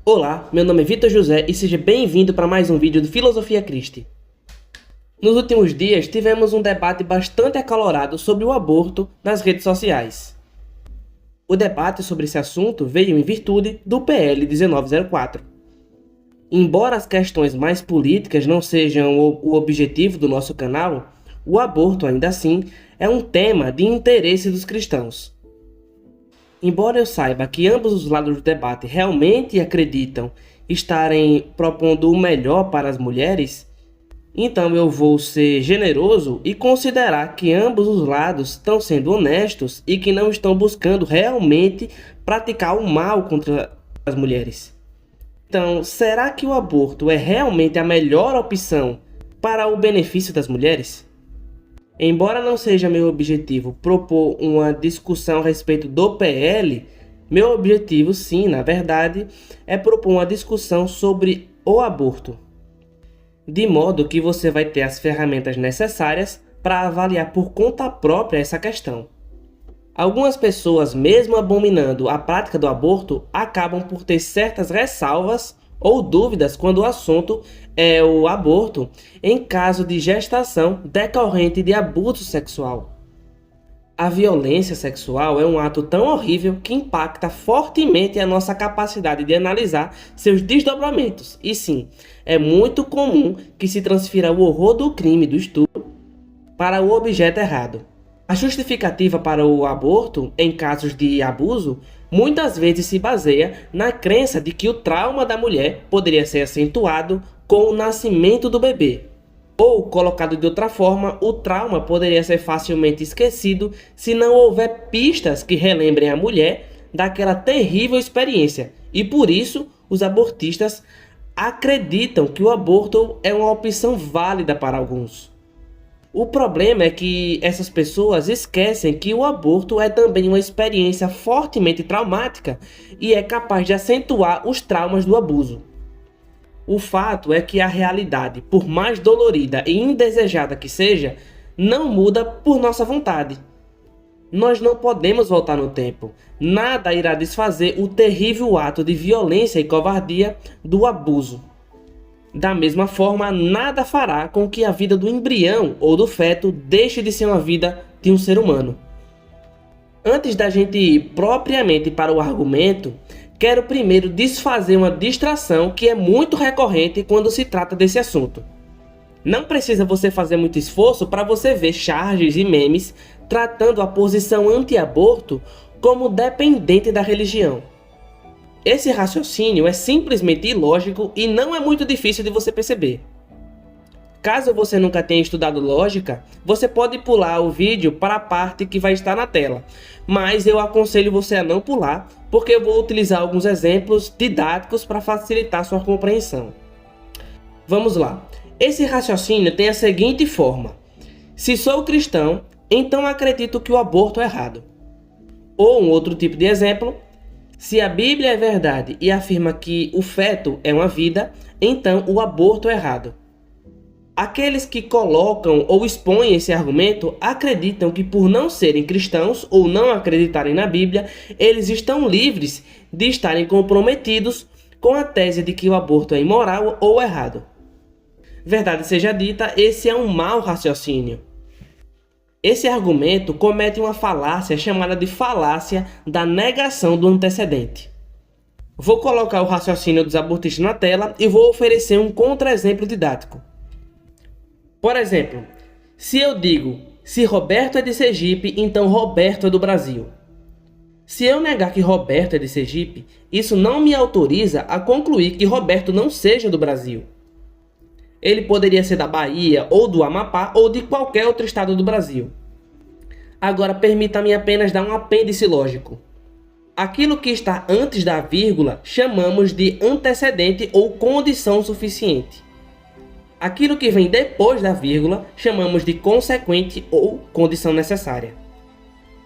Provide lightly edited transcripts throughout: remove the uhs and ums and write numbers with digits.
Olá, meu nome é Vitor José e seja bem-vindo para mais um vídeo do Filosofia Christi. Nos últimos dias tivemos um debate bastante acalorado sobre o aborto nas redes sociais. O debate sobre esse assunto veio em virtude do PL 1904. Embora as questões mais políticas não sejam o objetivo do nosso canal, o aborto ainda assim é um tema de interesse dos cristãos. Embora eu saiba que ambos os lados do debate realmente acreditam estarem propondo o melhor para as mulheres, então eu vou ser generoso e considerar que ambos os lados estão sendo honestos e que não estão buscando realmente praticar o mal contra as mulheres. Então, será que o aborto é realmente a melhor opção para o benefício das mulheres? Embora não seja meu objetivo propor uma discussão a respeito do PL, meu objetivo, sim, na verdade, é propor uma discussão sobre o aborto. De modo que você vai ter as ferramentas necessárias para avaliar por conta própria essa questão. Algumas pessoas, mesmo abominando a prática do aborto, acabam por ter certas ressalvas ou dúvidas quando o assunto é o aborto em caso de gestação decorrente de abuso sexual. A violência sexual é um ato tão horrível que impacta fortemente a nossa capacidade de analisar seus desdobramentos. E sim, é muito comum que se transfira o horror do crime do estupro para o objeto errado. A justificativa para o aborto, em casos de abuso, muitas vezes se baseia na crença de que o trauma da mulher poderia ser acentuado com o nascimento do bebê. Ou, colocado de outra forma, o trauma poderia ser facilmente esquecido se não houver pistas que relembrem a mulher daquela terrível experiência. E por isso, os abortistas acreditam que o aborto é uma opção válida para alguns. O problema é que essas pessoas esquecem que o aborto é também uma experiência fortemente traumática e é capaz de acentuar os traumas do abuso. O fato é que a realidade, por mais dolorida e indesejada que seja, não muda por nossa vontade. Nós não podemos voltar no tempo. Nada irá desfazer o terrível ato de violência e covardia do abuso. Da mesma forma, nada fará com que a vida do embrião ou do feto deixe de ser uma vida de um ser humano. Antes da gente ir propriamente para o argumento, quero primeiro desfazer uma distração que é muito recorrente quando se trata desse assunto. Não precisa você fazer muito esforço para você ver charges e memes tratando a posição anti-aborto como dependente da religião. Esse raciocínio é simplesmente ilógico e não é muito difícil de você perceber. Caso você nunca tenha estudado lógica, você pode pular o vídeo para a parte que vai estar na tela, mas eu aconselho você a não pular, porque eu vou utilizar alguns exemplos didáticos para facilitar sua compreensão. Vamos lá. Esse raciocínio tem a seguinte forma: se sou cristão, então acredito que o aborto é errado. Ou um outro tipo de exemplo: se a Bíblia é verdade e afirma que o feto é uma vida, então o aborto é errado. Aqueles que colocam ou expõem esse argumento acreditam que, por não serem cristãos ou não acreditarem na Bíblia, eles estão livres de estarem comprometidos com a tese de que o aborto é imoral ou errado. Verdade seja dita, esse é um mau raciocínio. Esse argumento comete uma falácia chamada de falácia da negação do antecedente. Vou colocar o raciocínio dos abortistas na tela e vou oferecer um contra-exemplo didático. Por exemplo, se eu digo, se Roberto é de Sergipe, então Roberto é do Brasil. Se eu negar que Roberto é de Sergipe, isso não me autoriza a concluir que Roberto não seja do Brasil. Ele poderia ser da Bahia, ou do Amapá, ou de qualquer outro estado do Brasil. Agora, permita-me apenas dar um apêndice lógico. Aquilo que está antes da vírgula chamamos de antecedente ou condição suficiente. Aquilo que vem depois da vírgula chamamos de consequente ou condição necessária.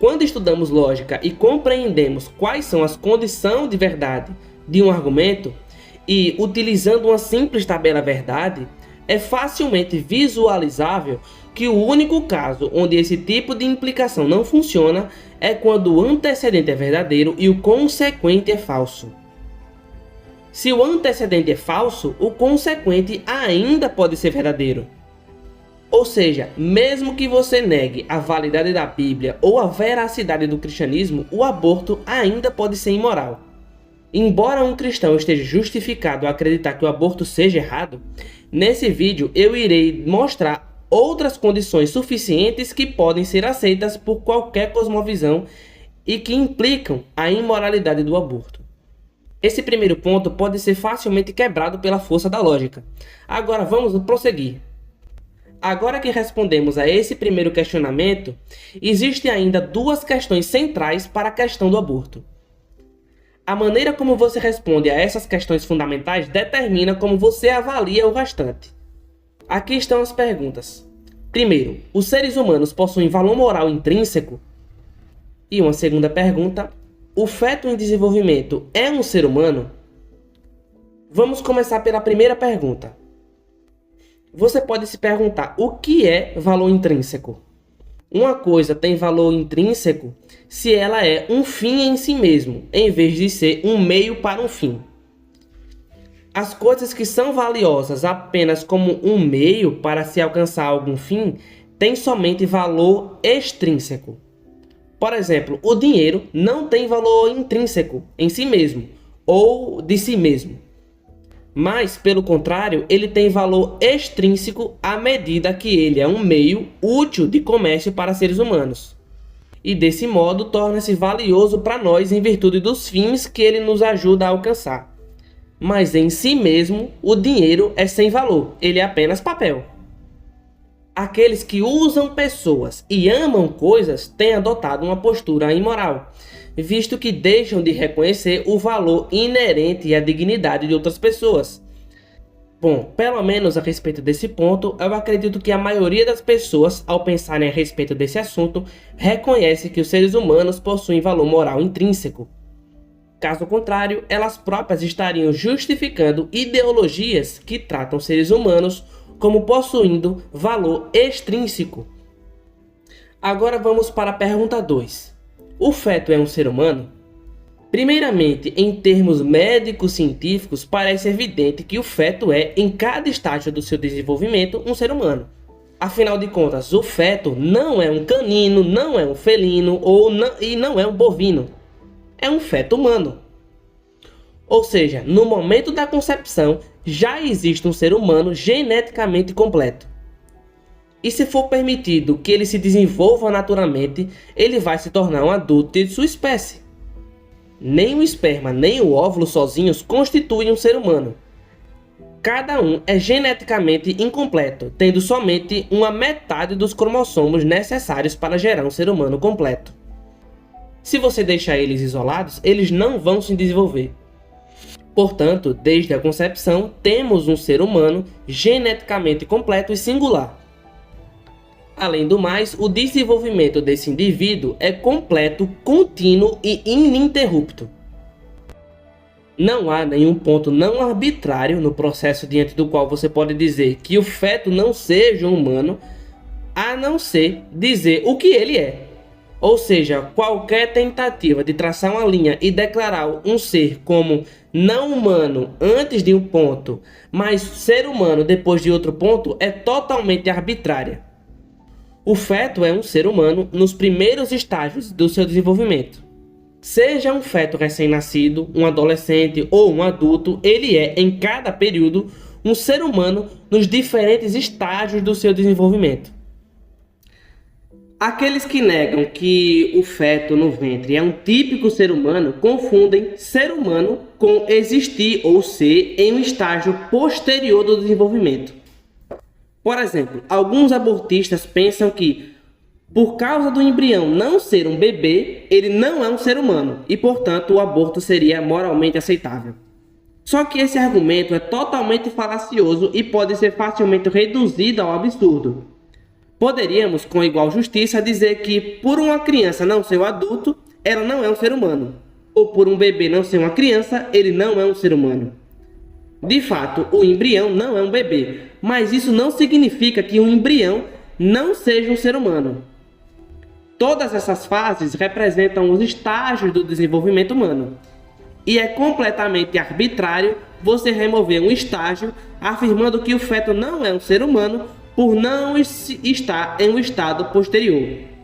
Quando estudamos lógica e compreendemos quais são as condições de verdade de um argumento, e utilizando uma simples tabela verdade, é facilmente visualizável que o único caso onde esse tipo de implicação não funciona é quando o antecedente é verdadeiro e o consequente é falso. Se o antecedente é falso, o consequente ainda pode ser verdadeiro. Ou seja, mesmo que você negue a validade da Bíblia ou a veracidade do cristianismo, o aborto ainda pode ser imoral. Embora um cristão esteja justificado a acreditar que o aborto seja errado, nesse vídeo eu irei mostrar outras condições suficientes que podem ser aceitas por qualquer cosmovisão e que implicam a imoralidade do aborto. Esse primeiro ponto pode ser facilmente quebrado pela força da lógica. Agora vamos prosseguir. Agora que respondemos a esse primeiro questionamento, existem ainda duas questões centrais para a questão do aborto. A maneira como você responde a essas questões fundamentais determina como você avalia o restante. Aqui estão as perguntas. Primeiro, os seres humanos possuem valor moral intrínseco? E uma segunda pergunta, o feto em desenvolvimento é um ser humano? Vamos começar pela primeira pergunta. Você pode se perguntar o que é valor intrínseco? Uma coisa tem valor intrínseco se ela é um fim em si mesmo, em vez de ser um meio para um fim. As coisas que são valiosas apenas como um meio para se alcançar algum fim têm somente valor extrínseco. Por exemplo, o dinheiro não tem valor intrínseco em si mesmo ou de si mesmo. Mas, pelo contrário, ele tem valor extrínseco à medida que ele é um meio útil de comércio para seres humanos. E desse modo torna-se valioso para nós em virtude dos fins que ele nos ajuda a alcançar. Mas em si mesmo, o dinheiro é sem valor, ele é apenas papel. Aqueles que usam pessoas e amam coisas têm adotado uma postura imoral, visto que deixam de reconhecer o valor inerente à dignidade de outras pessoas. Bom, pelo menos a respeito desse ponto, eu acredito que a maioria das pessoas, ao pensarem a respeito desse assunto, reconhece que os seres humanos possuem valor moral intrínseco. Caso contrário, elas próprias estariam justificando ideologias que tratam seres humanos como possuindo valor extrínseco. Agora vamos para a pergunta 2. O feto é um ser humano? Primeiramente, em termos médicos científicos, parece evidente que o feto é, em cada estágio do seu desenvolvimento, um ser humano. Afinal de contas, o feto não é um canino, não é um felino e não é um bovino. É um feto humano. Ou seja, no momento da concepção, já existe um ser humano geneticamente completo. E se for permitido que ele se desenvolva naturalmente, ele vai se tornar um adulto de sua espécie. Nem o esperma nem o óvulo sozinhos constituem um ser humano. Cada um é geneticamente incompleto, tendo somente uma metade dos cromossomos necessários para gerar um ser humano completo. Se você deixar eles isolados, eles não vão se desenvolver. Portanto, desde a concepção, temos um ser humano geneticamente completo e singular. Além do mais, o desenvolvimento desse indivíduo é completo, contínuo e ininterrupto. Não há nenhum ponto não arbitrário no processo diante do qual você pode dizer que o feto não seja humano, a não ser dizer o que ele é. Ou seja, qualquer tentativa de traçar uma linha e declarar um ser como não humano antes de um ponto, mas ser humano depois de outro ponto é totalmente arbitrária. O feto é um ser humano nos primeiros estágios do seu desenvolvimento. Seja um feto recém-nascido, um adolescente ou um adulto, ele é, em cada período, um ser humano nos diferentes estágios do seu desenvolvimento. Aqueles que negam que o feto no ventre é um típico ser humano confundem ser humano com existir ou ser em um estágio posterior do desenvolvimento. Por exemplo, alguns abortistas pensam que, por causa do embrião não ser um bebê, ele não é um ser humano e, portanto, o aborto seria moralmente aceitável. Só que esse argumento é totalmente falacioso e pode ser facilmente reduzido ao absurdo. Poderíamos, com igual justiça, dizer que, por uma criança não ser um adulto, ela não é um ser humano. Ou por um bebê não ser uma criança, ele não é um ser humano. De fato, o embrião não é um bebê, mas isso não significa que um embrião não seja um ser humano. Todas essas fases representam os estágios do desenvolvimento humano. e é completamente arbitrário você remover um estágio afirmando que o feto não é um ser humano por não estar em um estado posterior.